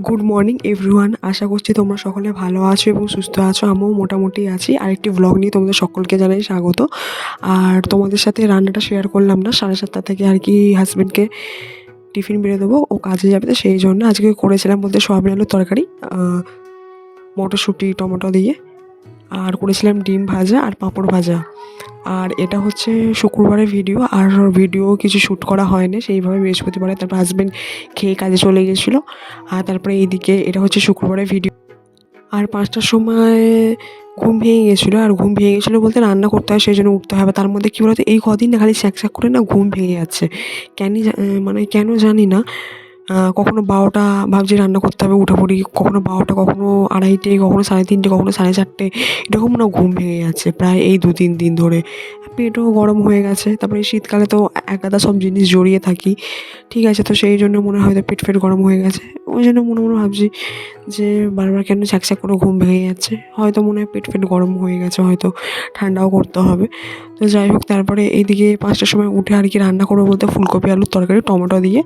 Good morning everyone. আশা করছি তোমরা সকলে ভালো আছো এবং সুস্থ আছো। আমিও মোটামুটি আছি। আরেকটি ব্লগ নিয়ে তোমাদের সকলকে জানাই স্বাগত। আর তোমাদের সাথে রান্নাটা শেয়ার করলাম না, 7:30 থেকে আর কি হাজব্যান্ডকে টিফিন বেড়ে দেবো, ও কাজে যাবে, তো সেই জন্য আজকে করেছিলাম বলতে সয়াবিন আলুর তরকারি, মটরশুঁটি টমেটো দিয়ে, আর করেছিলাম ডিম ভাজা আর পাঁপড় ভাজা। আর এটা হচ্ছে শুক্রবারের ভিডিও, আর ভিডিও কিছু শ্যুট করা হয়নি সেইভাবে বৃহস্পতিবারে। তারপর হাজব্যান্ড খেয়ে কাজে চলে গেছিলো। আর তারপরে এইদিকে এটা হচ্ছে শুক্রবারের ভিডিও। আর 5টার সময় ঘুম ভেঙে গেছিলো, আর ঘুম ভেঙে গেছিলো বলতে রান্না করতে হয়, সেই জন্য উঠতে হবে। তার মধ্যে কী বলতো, এই কদিন না খালি স্যাঁক করে না ঘুম ভেঙে যাচ্ছে। মানে কেন জানি না। কখনো 12টা ভাবছি রান্না করতে হবে, উঠে পড়ি, কখনো 12টা, কখনো 2:30, কখনো 3:30, কখনো 4:30, এরকম না ঘুম ভেঙে যাচ্ছে প্রায় এই 2-3 দিন ধরে। পেটও গরম হয়ে গেছে, তারপরে এই শীতকালে তো একাদা সব জিনিস জড়িয়ে থাকি, ঠিক আছে, তো সেই জন্য মনে হয় হয়তো পেট গরম হয়ে গেছে। ওই জন্য মনে মনে ভাবছি যে বারবার কেন ছ্যাঁক করে ঘুম ভেঙে যাচ্ছে, হয়তো মনে হয় পেট গরম হয়ে গেছে, হয়তো ঠান্ডাও করতে হবে। তো যাই হোক, তারপরে এইদিকে 5টার সময় উঠে আর কি রান্না করবো বলতে ফুলকপি আলুর তরকারি, টমেটো দিয়ে,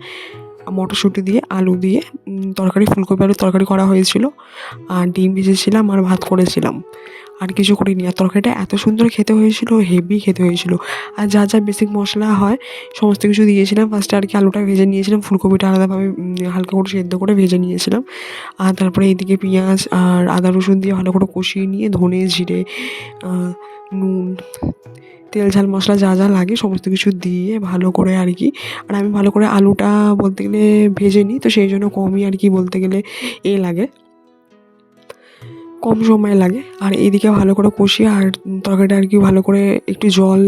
মটরশুঁটি দিয়ে, আলু দিয়ে তরকারি, ফুলকপি আলুর তরকারি করা হয়েছিল। আর ডিম ভেজেছিলাম আর ভাত করেছিলাম, আর কিছু করিনি। আর তরকারিটা এত সুন্দর খেতে হয়েছিল, হেভি খেতে হয়েছিল। আর যা যা বেসিক মশলা হয় সমস্ত কিছু দিয়েছিলাম। ফার্স্টে আর কি আলুটা ভেজে নিয়েছিলাম, ফুলকপিটা আলাদাভাবে হালকা করে সেদ্ধ করে ভেজে নিয়েছিলাম। আর তারপরে এইদিকে পেঁয়াজ আর আদা রসুন দিয়ে ভালো করে কষিয়ে নিয়ে ধনে জিরে, নুন, তেল ঝাল মশলা যা যা লাগে সমস্ত কিছু দিয়ে ভালো করে আর কি। আর আমি ভালো করে আলুটা বলতে গেলে ভেজে নিই, তো সেই জন্য কমই আর কি বলতে গেলে লাগে, কম সময় লাগে। আর এইদিকে ভালো করে কষিয়ে আর তরকারিটা আর কি ভালো করে একটু জল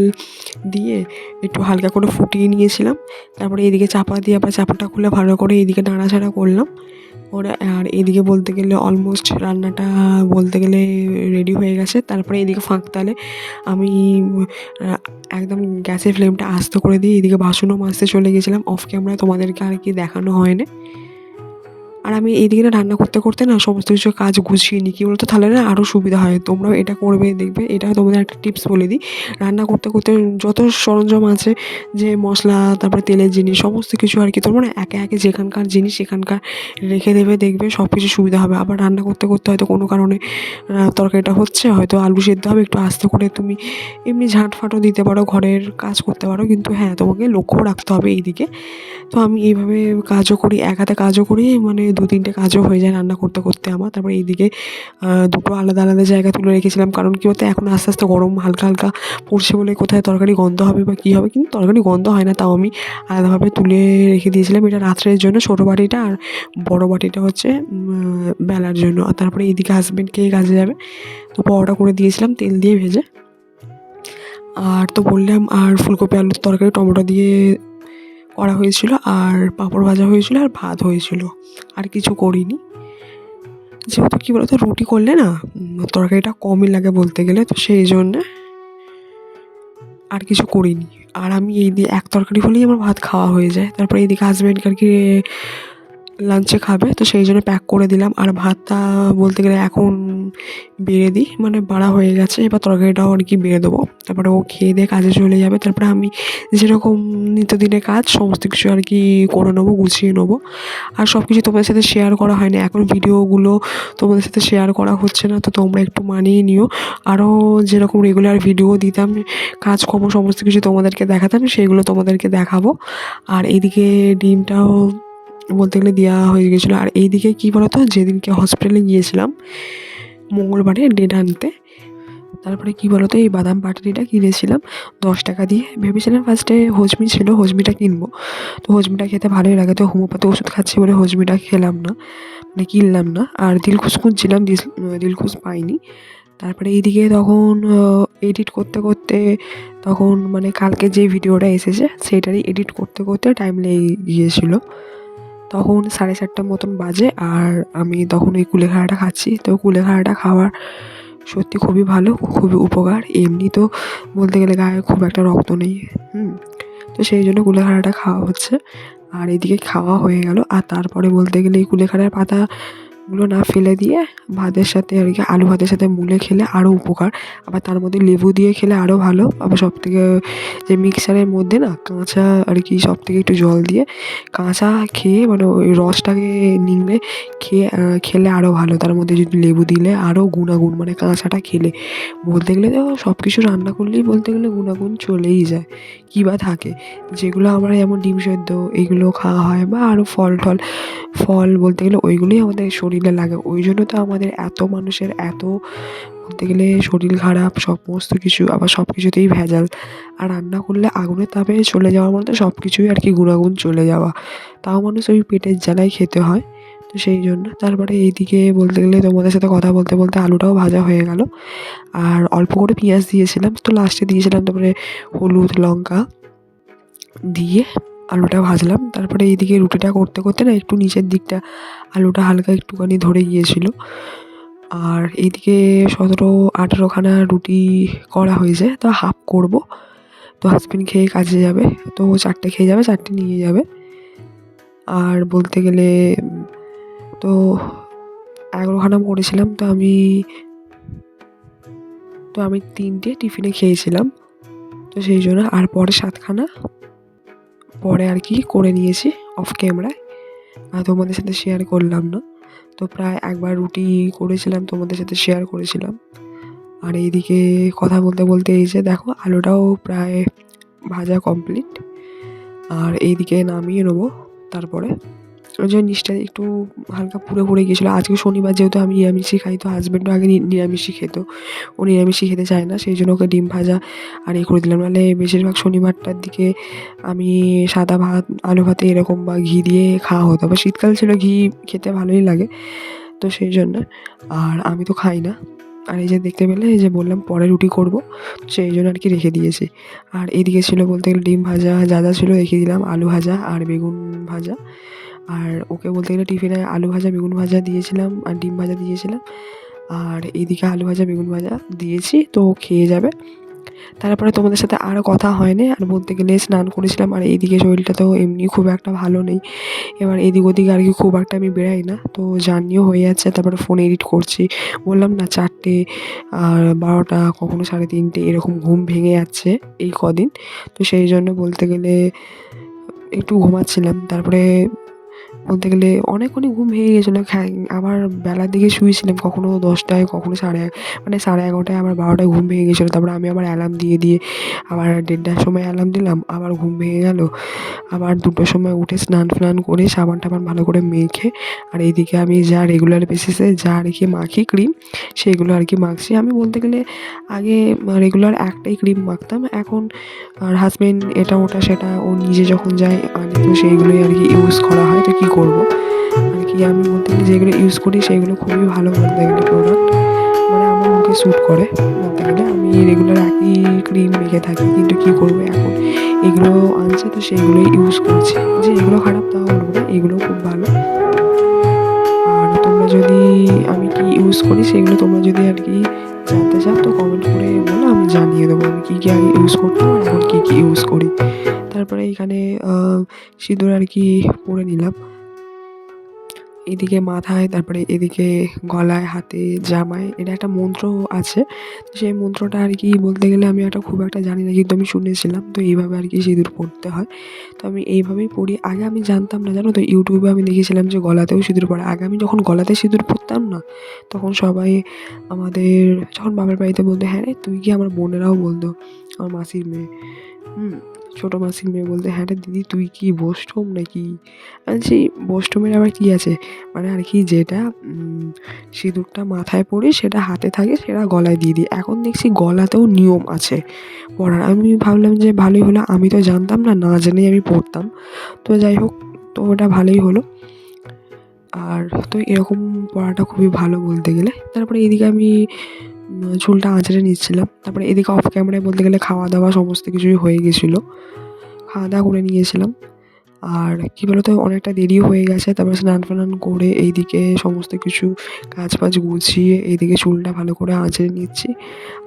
দিয়ে একটু হালকা করে ফুটিয়ে নিয়েছিলাম। তারপরে এইদিকে চাপা দিয়ে আবার চাপাটা খুলে ভালো করে এইদিকে নাড়াচাড়া করলাম ওরা। আর এইদিকে বলতে গেলে অলমোস্ট রান্নাটা বলতে গেলে রেডি হয়ে গেছে। তারপরে এইদিকে ফাঁকতালে আমি একদম গ্যাসের ফ্লেমটা আস্তে করে দিয়ে এইদিকে বাসনও মাজতে চলে গেছিলাম অফ ক্যামেরায়, তোমাদেরকে আর কি দেখানো হয়নি। আর আমি এইদিকে রান্না করতে করতে না সমস্ত কিছু কাজ গুছিয়ে নিই, কী বলতো, তাহলে না আরও সুবিধা হয়। তোমরাও এটা করবে, দেখবে। এটা তোমাদের একটা টিপস বলে দিই, রান্না করতে করতে যত সরঞ্জাম আছে, যে মশলা, তারপরে তেলের জিনিস, সমস্ত কিছু আর কি তোমরা না একে একে যেখানকার জিনিস সেখানকার রেখে দেবে, দেখবে সব কিছু সুবিধা হবে। আবার রান্না করতে করতে হয়তো কোনো কারণে তরকারিটা হচ্ছে, হয়তো আলু সেদ্ধ হবে, একটু আস্তে করে তুমি এমনি ঝাঁটফাঁটও দিতে পারো, ঘরের কাজ করতে পারো, কিন্তু হ্যাঁ তোমাকে লক্ষ্য রাখতে হবে এইদিকে। তো আমি এইভাবে কাজও করি, এক হাতে কাজও করি, মানে 2-3টে কাজও হয়ে যায় রান্না করতে করতে আমার। তারপরে এইদিকে দুটো আলাদা আলাদা জায়গায় তুলে রেখেছিলাম, কারণ কী বলতো, এখন আস্তে আস্তে গরম হালকা হালকা পড়ছে বলে কোথায় তরকারি গন্ধ হবে বা কী হবে, কিন্তু তরকারি গন্ধ হয় না, তাও আমি আলাদাভাবে তুলে রেখে দিয়েছিলাম। এটা রাত্রের জন্য ছোটো বাটিটা, আর বড় বাটিটা হচ্ছে বেলার জন্য। আর তারপরে এইদিকে হাজব্যান্ড খেয়ে কাজে যাবে, তো পরোটা করে দিয়েছিলাম তেল দিয়ে ভেজে। আর তো বললাম, আর ফুলকপি আলুর তরকারি টমেটো দিয়ে করা হয়েছিল, আর পাঁপড় ভাজা হয়েছিল, আর ভাত হয়েছিল, আর কিছু করিনি। যেহেতু কী বলতো, রুটি করলে না তরকারিটা কমই লাগে বলতে গেলে, তো সেই জন্যে আর কিছু করিনি। আর আমি এই দিয়ে এক তরকারি হলেই আমার ভাত খাওয়া হয়ে যায়। তারপরে এইদিকে হাজব্যান্ডকে আর কি লাঞ্চে খাবে, তো সেই জন্য প্যাক করে দিলাম। আর ভাতটা বলতে গেলে এখন বেড়ে দিই, মানে বাড়া হয়ে গেছে, এবার তরকারিটাও আর কি বেড়ে দেবো। তারপরে ও খেয়ে দিয়ে কাজে চলে যাবে। তারপরে আমি যেরকম নিত্যদিনের কাজ সমস্ত কিছু আর কি করে নেবো, গুছিয়ে নেবো। আর সব কিছু তোমাদের সাথে শেয়ার করা হয় না, এখন ভিডিওগুলো তোমাদের সাথে শেয়ার করা হচ্ছে না, তো তোমরা একটু মানিয়ে নিও। আরও যেরকম রেগুলার ভিডিও দিতাম, কাজকর্ম সমস্ত কিছু তোমাদেরকে দেখাতাম, সেইগুলো তোমাদেরকে দেখাবো। আর এইদিকে ডিমটাও বলতে গেলে দেওয়া হয়ে গেছিলো। আর এইদিকে কী বলতো, যেদিনকে হসপিটালে গিয়েছিলাম মঙ্গলবারে ডেট আনতে, তারপরে কী বলতো, এই বাদাম পাটালিটা কিনেছিলাম 10 টাকা দিয়ে। ভেবেছিলাম ফার্স্টে হজমি ছিল, হজমিটা কিনবো, তো হজমিটা খেতে ভালোই লাগে, তো হোমিওপ্যাথি ওষুধ খাচ্ছি বলে হজমিটা খেলাম না, মানে কিনলাম না। আর দিলখুশ খুঁজছিলাম, দিলখুশ পাইনি। তারপরে এইদিকে তখন এডিট করতে করতে, তখন মানে কালকে যে ভিডিওটা এসেছে সেইটারই এডিট করতে করতে টাইম লেগে গিয়েছিলো। তখন 4:30 মতন বাজে, আর আমি তখন ওই কুলেখাড়াটা খাচ্ছি। তো কুলেখাড়াটা খাওয়ার সত্যি খুবই ভালো, খুবই উপকার। এমনি তো বলতে গেলে গায়ে খুব একটা রক্ত নেই, তো সেই জন্য কুলেখাড়াটা খাওয়া হচ্ছে। আর এদিকে খাওয়া হয়ে গেল। আর তারপরে বলতে গেলে এই কুলেখাড়ার পাতা ওগুলো না ফেলে দিয়ে ভাতের সাথে আর কি আলু ভাতের সাথে মুলে খেলে আরও উপকার। আবার তার মধ্যে লেবু দিয়ে খেলে আরও ভালো। আবার সবথেকে যে মিক্সারের মধ্যে না কাঁচা আর কি সবথেকে একটু জল দিয়ে কাঁচা খেয়ে মানে ওই রসটাকে নিংড়ে খেলে আরও ভালো। তার মধ্যে যদি লেবু দিলে আরও গুণাগুণ, মানে কাঁচাটা খেলে বলতে গেলে তো সব কিছু রান্না করলেই বলতে গেলে গুণাগুণ চলেই যায়। কী বা থাকে যেগুলো আমরা যেমন ডিম সেদ্ধ এইগুলো খাওয়া হয় বা আরও ফল বলতে গেলে ওইগুলোই আমাদের শরীরে লাগে। ওই জন্য তো আমাদের এত মানুষের এত বলতে গেলে শরীর খারাপ সমস্ত কিছু, আবার সব কিছুতেই ভেজাল। আর রান্না করলে আগুনের তাপে চলে যাওয়ার মধ্যে সব কিছুই আর কি গুণাগুণ চলে যাওয়া, তাও মানুষ ওই পেটের জ্বালায় খেতে হয়। তো সেই জন্য তারপরে এইদিকে বলতে গেলে তোমাদের সাথে কথা বলতে বলতে আলুটাও ভাজা হয়ে গেল। আর অল্প করে পেঁয়াজ দিয়েছিলাম, তো লাস্টে দিয়েছিলাম তারপরে হলুদ লঙ্কা দিয়ে আলুটা ভাজলাম। তারপরে এইদিকে রুটিটা করতে করতে না একটু নিচের দিকটা আলুটা হালকা একটুখানি ধরে গিয়েছিল। আর এইদিকে 17-18খানা রুটি করা হয়েছে, তো হাফ করব। তো হাজবেন্ড খেয়ে কাজে যাবে, তো 4টে খেয়ে যাবে, 4টে নিয়ে যাবে। আর বলতে গেলে তো 11খানা করেছিলাম, তো আমি 3টে টিফিনে খেয়েছিলাম। তো সেই জন্য আর পরে 7খানা পরে আর কি করে নিয়েছি অফ ক্যামেরায়, আর তোমাদের সাথে শেয়ার করলাম না। তো প্রায় একবার রুটি করেছিলাম, তোমাদের সাথে শেয়ার করেছিলাম। আর এইদিকে কথা বলতে বলতে এই যে দেখো আলুটাও প্রায় ভাজা কমপ্লিট। আর এইদিকে নামিয়ে নেবো। তারপরে ওই যে নিচটা একটু হালকা পুড়ে পুড়ে গিয়েছিলো। আজকে শনিবার যেহেতু আমি নিরামিষই খাই, তো হাজব্যান্ডও আগে নিরামিষই খেত, ও নিরামিষই খেতে চায় না, সেই জন্য ওকে ডিম ভাজা আর করে দিলাম। নাহলে বেশিরভাগ শনিবারটার দিকে আমি সাদা ভাত আলু ভাতে এরকম বা ঘি দিয়ে খাওয়া হতো। আবার শীতকাল ছিল, ঘি খেতে ভালোই লাগে, তো সেই জন্য। আর আমি তো খাই না। আর এই যে দেখতে পেলে এই যে বললাম পরে রুটি করব, সেই জন্য আর কি রেখে দিয়েছি। আর এদিকে ছিল বলতে গেলে ডিম ভাজা যা যা ছিল রেখে দিলাম, আলু ভাজা আর বেগুন ভাজা। আর ওকে বলতে গেলে টিফিনে আলু ভাজা বেগুন ভাজা দিয়েছিলাম আর ডিম ভাজা দিয়েছিলাম। আর এইদিকে আলু ভাজা বেগুন ভাজা দিয়েছি, তো ও খেয়ে যাবে। তারপরে তোমাদের সাথে আর কথা হয়নি। আর বলতে গেলে স্নান করেছিলাম। আর এইদিকে শরীরটা তো এমনি খুব একটা ভালো নেই, এবার এদিক ওদিক আর কি খুব একটা আমি বেরাই না, তো জার্নিও হয়ে যাচ্ছে। তারপরে ফোন এডিট করছি, বললাম না 4টে আর 12টা কখনো 3:30 এরকম ঘুম ভেঙে যাচ্ছে এই কদিন। তো সেই জন্য বলতে গেলে একটু ঘুমাচ্ছিলাম। তারপরে বলতে গেলে অনেক ঘুম ভেঙে গেছিলো। আবার বেলার দিকে শুয়েছিলাম, কখনো 10টায় কখনো 11:30 আবার 12টায় ঘুম ভেঙে গেছিলো। তারপরে আমি আবার অ্যালার্ম দিয়ে আবার 1:30টার সময় অ্যালার্ম দিলাম, আবার ঘুম ভেঙে গেল। আবার 2টোর সময় উঠে স্নান করে সাবান টাবান ভালো করে মেখে আর এইদিকে আমি যা রেগুলার বেসিসে যা আর কি মাখি ক্রিম, সেগুলো আর কি মাখছি। আমি বলতে গেলে আগে রেগুলার একটাই ক্রিম মাখতাম, এখন আর হাজবেন্ড এটা ওটা সেটা ও নিজে যখন যায় আনে, তো সেইগুলোই আর কি ইউজ করা হয়। তো কী করবো আর কি, আমি বলতে গেলে যেগুলো ইউজ করি সেগুলো খুবই ভালো বলতে গেলে প্রোডাক্ট, মানে আমার মুখে স্যুট করে। বলতে গেলে আমি রেগুলার একই ক্রিম মেখে থাকি, কিন্তু কী করবো এখন এগুলো আনছে, তো সেইগুলোই ইউজ করছি। যে এগুলো খারাপ তাও বলবো না, এগুলো খুব ভালো। আর তোমরা যদি আমি কি ইউজ করি সেগুলো তোমরা যদি আর কি জানতে চাও, তো কমেন্ট করে বলো, আমি জানিয়ে দেবো আমি কী কী আগে ইউজ করতাম আর এখন কী কী ইউজ করি। তারপরে এখানে সিঁদুর আর কি পরে নিলাম এদিকে মাথায়, তারপরে এদিকে গলায়, হাতে, জামায়। এটা একটা মন্ত্র আছে, তো সেই মন্ত্রটা আর কি বলতে গেলে আমি খুব একটা জানি না, কিন্তু আমি শুনেছিলাম। তো এইভাবে আর কি সিঁদুর পরতে হয়, তো আমি এইভাবেই পরি। আগে আমি জানতাম না, জানো তো, ইউটিউবে আমি দেখেছিলাম যে গলাতেও সিঁদুর পরে। আগে আমি যখন গলাতে সিঁদুর পরতাম না, তখন সবাই আমাদের যখন বাবার বাড়িতে বলতো, হ্যাঁ রে তুই কি, আমার বোনেরাও বলতো, আমার মাসির মেয়ে, ছোটো মাসির মেয়ে বলতে, হ্যাঁ রে দিদি তুই কি বৈষ্ণব নাকি? সেই বৈষ্ণবের আবার কী আছে, মানে আর কি যেটা সিঁদুরটা মাথায় পরি সেটা হাতে থাকে, সেটা গলায় দিয়ে দিই। এখন দেখছি গলাতেও নিয়ম আছে পরার। আমি ভাবলাম যে ভালোই হলো, আমি তো জানতাম না, না জেনেই আমি পরতাম। তো যাই হোক, তো ওটা ভালোই হলো। আর তো এরকম পরাটা খুবই ভালো বলতে গেলে। তারপরে এদিকে আমি চুলটা আঁচড়ে নিচ্ছিলাম। তারপরে এদিকে অফ ক্যামেরায় বলতে গেলে খাওয়া দাওয়া সমস্ত কিছুই হয়ে গেছিলো, খাওয়া দাওয়া করে নিয়েছিলাম। আর কী বলো তো, অনেকটা দেরিও হয়ে গেছে। তারপরে স্নান-ফানান করে এইদিকে সমস্ত কিছু কাজ-ফাজ গুছিয়ে এইদিকে চুলটা ভালো করে আঁচড়ে নিচ্ছি।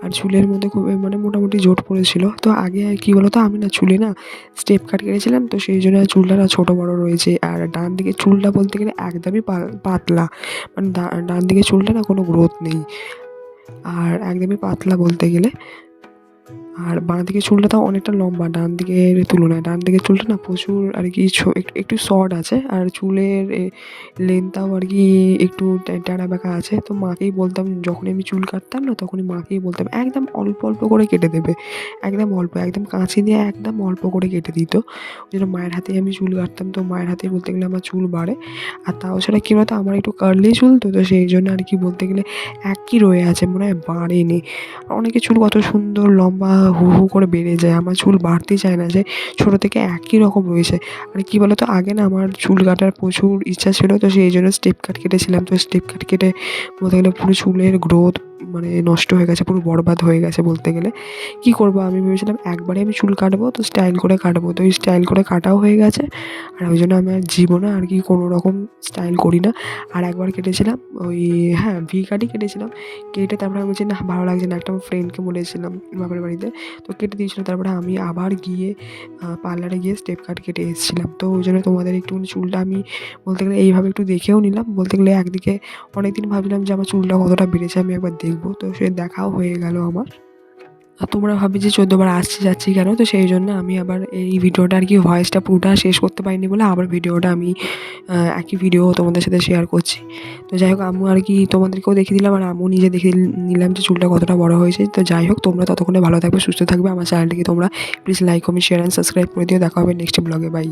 আর চুলের মধ্যে খুব মানে মোটামুটি জট পড়েছিল। তো আগে কী বলো তো, আমি না চুলে না স্টেপ কাট কেটেছিলাম, তো সেই জন্য চুলটা না ছোটো বড়ো রয়েছে। আর ডান দিকের চুলটা বলতে গেলে একদমই পাতলা। মানে ডান দিকের চুলটা না কোনো গ্রোথ নেই। আর একদমই পাতলা বলতে গেলে। আর বাঁ দিকের চুলটা তাও অনেকটা লম্বা ডান দিকের তুলনায়। ডান দিকের চুলটা না প্রচুর আর কি একটু শর্ট আছে। আর চুলের লেন্থটাও আর কি একটু ট্যাড়া ব্যাকা আছে। তো মাকেই বলতাম, যখনই আমি চুল কাটতাম না তখনই মাকেই বলতাম একদম অল্প অল্প করে কেটে দেবে। একদম অল্প, একদম কাঁচি দিয়ে একদম অল্প করে কেটে দিত। ওই জন্য মায়ের হাতেই আমি চুল কাটতাম। তো মায়ের হাতেই বলতে গেলে আমার চুল বাড়ে। আর তাও ছাড়া কী বলতো, আমার একটু কার্লি চুল, তো সেই জন্য আর কি বলতে গেলে একই রয়ে আছে, মনে হয় বাড়েনি। অনেকের চুল কত সুন্দর লম্বা হু হু করে বেড়ে যায়, আমার চুল বাড়তেই চায় না, যে ছোটো থেকে একই রকম রয়েছে। আর কী বলো তো, আগে না আমার চুল কাটার প্রচুর ইচ্ছা ছিল, তো সেই জন্য স্টেপ কাট কেটেছিলাম। তো স্টেপ কাট কেটে বলতে গেলে পুরো চুলের গ্রোথ মানে নষ্ট হয়ে গেছে, পুরো বরবাদ হয়ে গেছে বলতে গেলে। কী করবো, আমি ভেবেছিলাম একবারে আমি চুল কাটবো, তো স্টাইল করে কাটবো। তো ওই স্টাইল করে কাটাও হয়ে গেছে। আর ওই জন্য আমি আর জীবনে আর কি কোনো রকম স্টাইল করি না। আর একবার কেটেছিলাম ওই, হ্যাঁ, ভি কাটই কেটেছিলাম। কেটে তারপরে আমি বলছি না ভালো লাগছে না, একটা আমার ফ্রেন্ডকে বলেছিলাম বাপের বাড়িতে, তো কেটে দিয়েছিলো। তারপরে আমি আবার গিয়ে পার্লারে গিয়ে স্টেপ কাট কেটে এসেছিলাম। তো ওই জন্য তোমাদের একটুখানি চুলটা আমি বলতে গেলে এইভাবে একটু দেখেও নিলাম। বলতে গেলে একদিকে অনেকদিন ভাবছিলাম যে আমার চুলটা কতটা বেড়েছে আমি একবার দেখবো, তো সে দেখাও হয়ে গেল আমার। আর তোমরা ভাববে যে ১৪ বার আসছি যাচ্ছি কেন, তো সেই জন্য আমি আবার এই ভিডিওটা আর কি ভয়েসটা পুরোটা শেষ করতে পারিনি বলে আবার ভিডিওটা আমি একই ভিডিও তোমাদের সাথে শেয়ার করছি। তো যাই হোক, আমিও আর কি তোমাদেরকেও দেখিয়ে দিলাম, আর আমিও নিজে দেখে নিলাম যে চুলটা কতটা বড় হয়েছে। তো যাই হোক, তোমরা ততক্ষণে ভালো থাকবে, সুস্থ থাকবে। আমার চ্যানেলটিকে তোমরা please like, comment, share and subscribe করে দিও। দেখা হবে নেক্সট ব্লগে। বাই।